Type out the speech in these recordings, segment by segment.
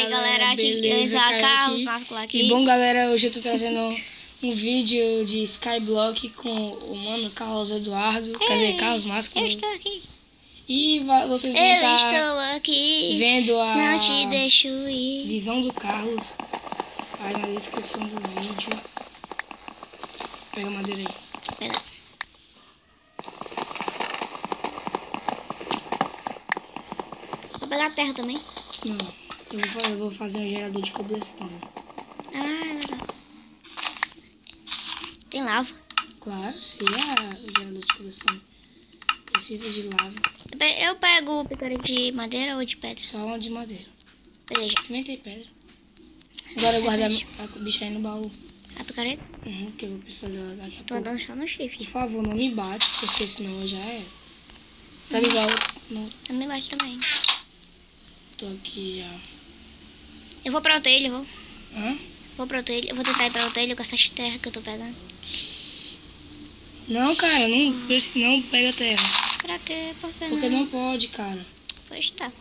aí, galera, aqui, beleza, Carlos Másculo aqui. E bom, galera, hoje eu tô trazendo um vídeo de Skyblock com o mano Carlos Eduardo, quer dizer, Carlos Másculo. Eu estou aqui. E vocês vão Eu estar estou aqui. vendo a Não te deixo ir. visão do Carlos aí na descrição do vídeo. Pega a madeira aí. Pera. Vou pegar a terra também. Não, eu vou fazer um gerador de cobblestone. Ah, legal. Tem lava. Claro, se é o gerador de cobblestone precisa de lava. Eu pego picareta de madeira ou de pedra? Só uma de madeira. Beleza. Nem tem pedra. Agora eu guardo a bicha aí no baú. A picareta? Que eu vou precisar dela daqui a Tô pouco. andando só no shift. Por favor, não me bate, porque senão eu já é. Tá igual. Não, Também bate também. tô aqui já. Eu vou pra outra ilha, vou. Hã? Vou pra outra ilha. Eu vou tentar ir pra outra ilha com essas terras que eu tô pegando. Não, cara, não pega terra. Pra quê? Por que Porque não pode, cara. Pois tá.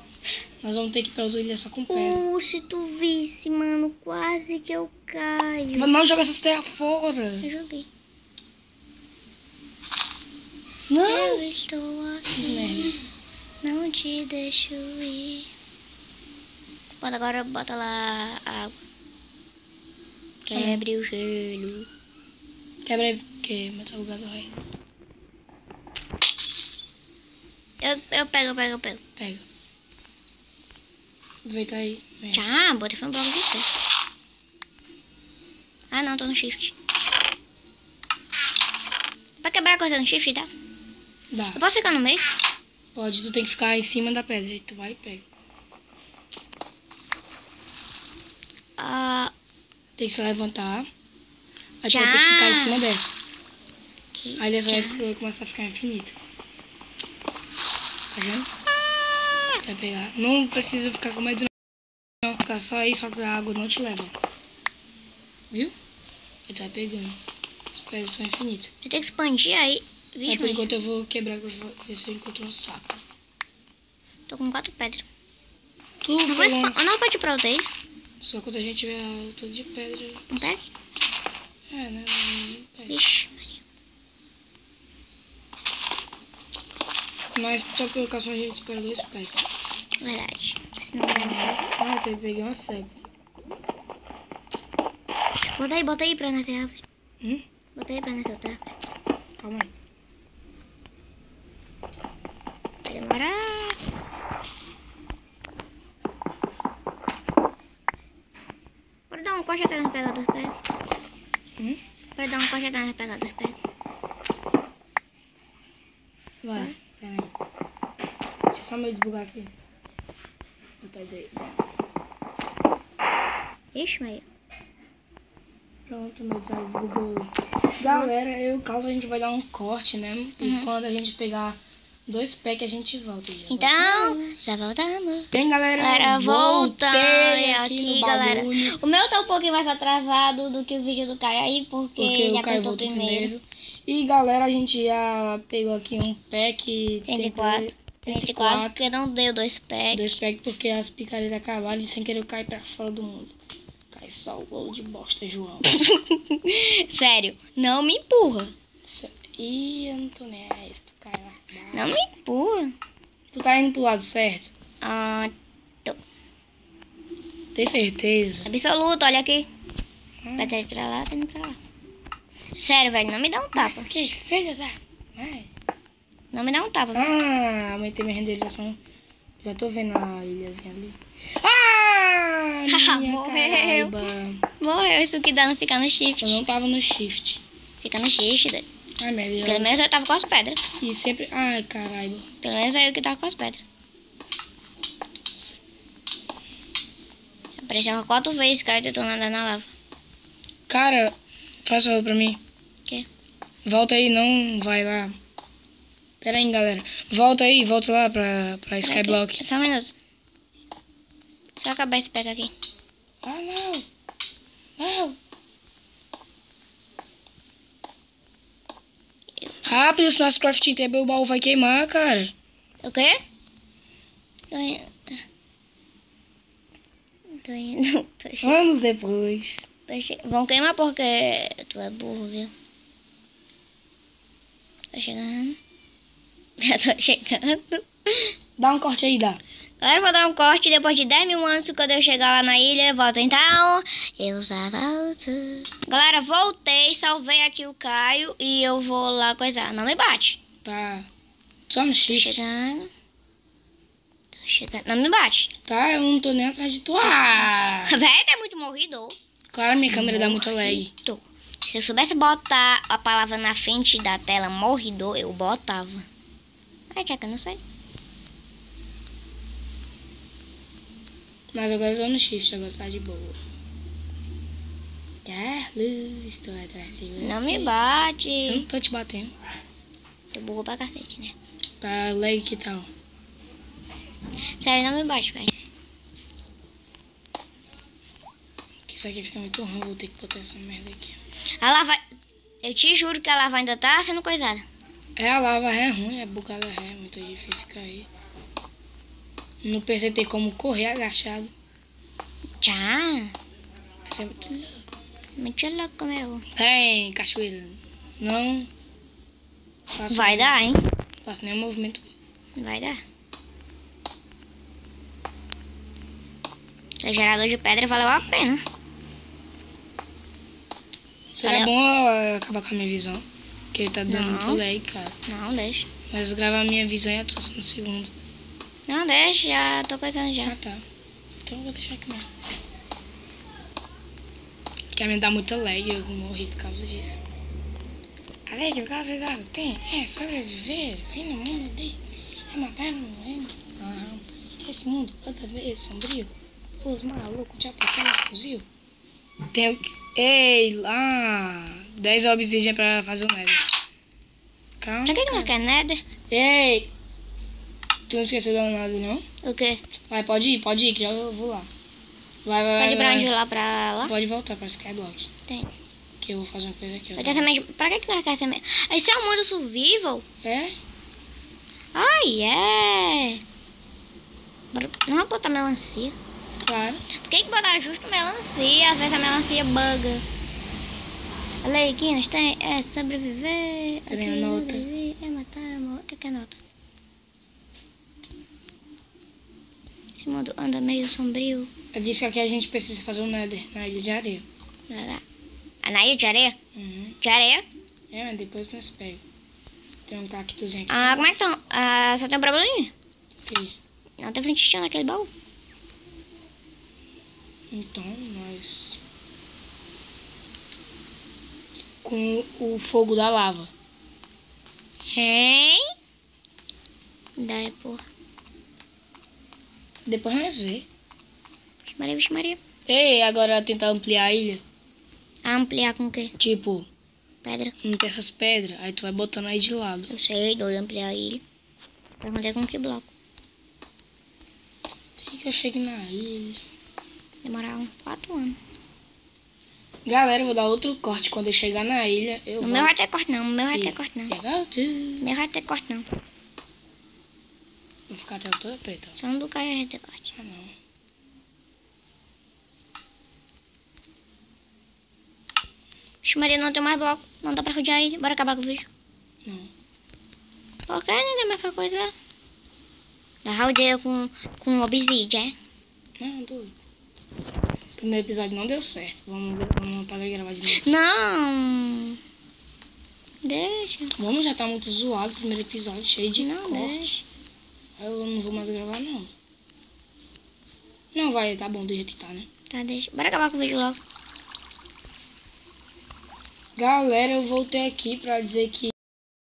Nós vamos ter que ir pra outra ilha só com pedra. Se tu visse, mano, quase que eu caio. Mas não joga essas terras fora. Eu joguei. Não. Eu estou Fiz merda. aqui. Não te deixo ir. Bota agora, bota lá a água. Quebre o gelo. Quebra aí, porque matou o gado aí. Eu pego. Pega. Aproveita aí. Vem. Já, botei foi um bloco de terra. Ah não, tô no shift. Pra quebrar a coisa no shift, dá? Dá. Eu posso ficar no meio? Pode, tu tem que ficar em cima da pedra. Aí tu vai e pega. Ah, Tem que se levantar. Aí tu Já. vai ter que ficar em cima dessa. aqui. Aí dessa Já. vai começar a ficar infinita. Tá vendo? Vai pegar. Não precisa ficar com medo não. Ficar só aí, só que a água não te leva. Viu? Aí tu vai pegando. As pedras são infinitas. Eu tenho que expandir aí. Aí Vixe, por mãe. enquanto eu vou quebrar, eu vou ver se eu encontro um saco. Tô com 4 pedras. Tu Eu vou pegou eu não pode ir pra outra ilha. Só quando a gente tiver tudo de pedra. Não pega? É, né? Não pega. Vixe, Maria. Mas só pelo caso a gente espera 2 packs. Verdade. Senão vai dar coisa. Eu peguei uma cego. Bota aí pra nascer árvore. Hum? Bota aí pra nascer outra árvore. Calma aí. Vai demorar. Pode dar um corte atrás no pegar dos pés. Pode dar um corte atrás no pegar dos pés. Vai, pera aí. Deixa eu só me desbugar aqui. Botar daí. Ixi, Maria. Pronto, meu Deus, bugou. Galera, eu e o Carlos a gente vai dar um corte, né? E quando a gente pegar 2 packs a gente volta. Já. Então, já voltamos. Bem, galera, Galera, voltei voltei aqui aqui, no galera. bagulho. O meu tá um pouquinho mais atrasado do que o vídeo do Caio aí, porque Porque ele o Caio apertou voltou primeiro. E galera, a gente já pegou aqui um pack 34. 34, porque não deu 2 packs. 2 packs porque as picaretas acabaram e sem querer eu caí pra fora do mundo. Cai só o bolo de bosta, João. Sério, não me empurra. Ih, eu não tô nem aí, se tu cai lá. Não me empurra. Tu tá indo pro lado certo? Ah, Tem certeza? absoluto, olha aqui. Vai ter pra lá, tá indo pra lá. Sério, velho, não me dá um tapa. Mas que filha da... Ai. Não me dá um tapa. Aumentei minha renderização. Já tô vendo a ilhazinha ali. Ah! Minha Morreu. caraiba. Morreu, isso que dá não ficar no shift. Eu não tava no shift. Fica no shift, Dani. Ai, meu Pelo Deus. menos eu tava com as pedras. E sempre... Ai, caralho. Pelo menos eu que tava com as pedras. Apareceu umas 4 vezes, cara, eu tô nadando na lava. Cara, faz favor pra mim. O quê? Volta aí, não vai lá. Pera aí, galera. Volta lá pra Skyblock. Só um minuto. Só acabar esse pack aqui. Ah, não. Não. Rápido, senão as crafting table o baú vai queimar, cara. O quê? Tô indo. Tô chegando. Anos depois. Vão queimar porque tu é burro, viu? Tô chegando. Já tô chegando. Dá um corte aí, dá. Galera, vou dar um corte depois de 10 mil anos. Quando eu chegar lá na ilha, eu volto então. Eu já volto. Galera, voltei, salvei aqui o Caio e eu vou lá coisar. Não me bate. Tá. Só no Tô shift. chegando. Tô chegando. Não me bate. Tá, eu não tô nem atrás de tu. Ah! Véi, tá muito morrido. Claro, minha câmera dá muito lag. Se eu soubesse botar a palavra na frente da tela morridor, eu botava. Ai, Tcheca, não sei. Mas agora eu tô no shift, agora tá de boa. Carlos, estou atrás de você. Não me Eu bate. não tô te batendo. Tu burro pra cacete, né? Tá lag que tal? Sério, não me bate, velho. Que isso aqui fica muito ruim, vou ter que botar essa merda aqui. A lava... Eu te juro que a lava ainda tá sendo coisada. É, a lava é ruim, é bugada é muito difícil cair. No PC tem como correr agachado. Tchau. Isso é muito louco. Muito louco, meu. Vem, cachoeira. Não faço Vai dar, hein? faço nenhum movimento. Vai dar. O gerador de pedra valeu a pena. Será Valeu. bom eu acabar com a minha visão? Porque tá dando Não. muito lag, cara. Não, deixa. Mas eu gravar a minha visão e a tua no segundo. Não, deixa. Já tô coisando já. Ah, tá. Então eu vou deixar aqui mesmo. Porque a minha dá muita lag, eu morri por causa disso. A lag, por causa dela, tem. É sobreviver, vir no mundo ali. É matar no mundo. Esse mundo cada vez sombrio. Os malucos te apertando no fuzil. Tenho que... Ei, lá. 10 obsidian pra fazer o nether. Calma. Pra que não quer nether? Ei! Tu não esqueceu da nada, não? O quê? Vai, pode ir, que já eu vou lá. Vai, Pode ir pra vai. onde? Lá pra lá? Pode voltar para Skyblock. Tem. Que eu vou fazer uma coisa aqui. Vai ter semente. Pra que nós quer semente? Esse é o mundo survival? É? Ai, é. Não vou botar melancia. Claro. Por que botar justo melancia? Às vezes a melancia buga. Olha aí, aqui nós tem. É sobreviver. Tem a aqui, nota. É matar, amor. O que é nota? Esse mundo anda meio sombrio. Eu disse que aqui a gente precisa fazer um nether na ilha de areia. Ah, na ilha de areia? Uhum. De areia? É, mas depois nós pegamos. Tem um cactozinho aqui. Ah, como é que estão? Ah, só tem um probleminha. Aqui. Não tem frente naquele baú. Então, nós... Com o fogo da lava. Hein? Daí, porra. Depois nós vê. Vixe Maria, vixe Maria. Ei, agora tentar ampliar a ilha. Ampliar com o quê? Tipo, Pedra. não tem essas pedras. Aí tu vai botando aí de lado. Eu sei, doido, ampliar ele. Perguntei com que bloco. Tem que eu chegue na ilha. Demorar uns 4 anos. Galera, eu vou dar outro corte quando eu chegar na ilha. Eu O meu vai ter corte não, o meu vai ter corte não. Eu volto. O meu vai ter corte não. Vou ficar até toda preta. Só não do Caio vai ter corte. Ah, não. Vixe Maria, não tem mais bloco. Não dá pra rodear ele. Bora acabar com o vídeo. Não. Por que não tem mais pra coisa? Da rodeia com obsidian, é? Não, doido. O primeiro episódio não deu certo. Vamos parar de gravar de novo. Não. Deixa. Vamos, já tá muito zoado o primeiro episódio, cheio de Não, corte. deixa. Aí eu não vou mais gravar, não. Não, vai, tá bom do jeito que tá, né? Tá, deixa. Bora acabar com o vídeo logo. Galera, eu voltei aqui pra dizer que